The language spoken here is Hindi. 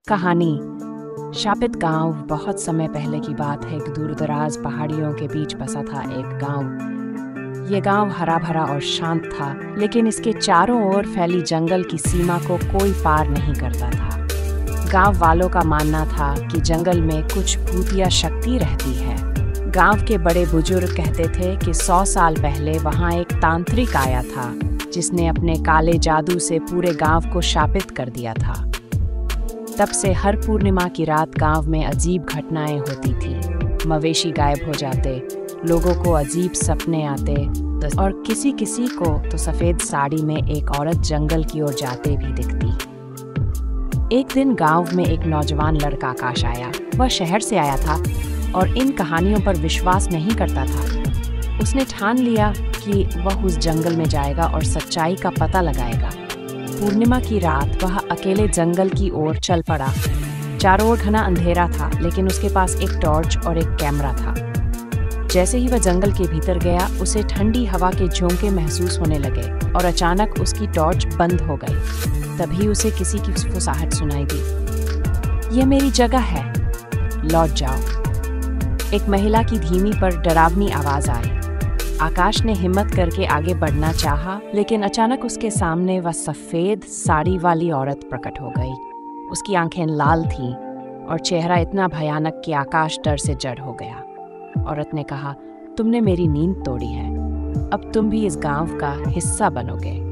कहानी। शापित गांव। बहुत समय पहले की बात है। एक दूरदराज पहाड़ियों के बीच बसा था एक गांव। ये गांव हरा भरा और शांत था, लेकिन इसके चारों ओर फैली जंगल की सीमा को कोई पार नहीं करता था। गांव वालों का मानना था कि जंगल में कुछ भूतिया शक्ति रहती है। गांव के बड़े बुजुर्ग कहते थे कि 100 साल पहले वहां एक तांत्रिक आया था, जिसने अपने काले जादू से पूरे गांव को शापित कर दिया था। तब से हर पूर्णिमा की रात गांव में अजीब घटनाएं होती थी। मवेशी गायब हो जाते, लोगों को अजीब सपने आते और किसी किसी को तो सफेद साड़ी में एक औरत जंगल की ओर जाते भी दिखती। एक दिन गांव में एक नौजवान लड़का आकाश आया। वह शहर से आया था और इन कहानियों पर विश्वास नहीं करता था। उसने ठान लिया कि वह उस जंगल में जाएगा और सच्चाई का पता लगाएगा। पूर्णिमा की रात वह अकेले जंगल की ओर चल पड़ा। चारों ओर घना अंधेरा था, लेकिन उसके पास एक टॉर्च और एक कैमरा था। जैसे ही वह जंगल के भीतर गया, उसे ठंडी हवा के झोंके महसूस होने लगे और अचानक उसकी टॉर्च बंद हो गई। तभी उसे किसी की फुसफुसाहट सुनाई दी। "यह मेरी जगह है, लौट जाओ।" एक महिला की धीमी पर डरावनी आवाज आई। आकाश ने हिम्मत करके आगे बढ़ना चाहा, लेकिन अचानक उसके सामने वह सफेद साड़ी वाली औरत प्रकट हो गई। उसकी आंखें लाल थीं और चेहरा इतना भयानक कि आकाश डर से जड़ हो गया। औरत ने कहा, "तुमने मेरी नींद तोड़ी है। अब तुम भी इस गांव का हिस्सा बनोगे।"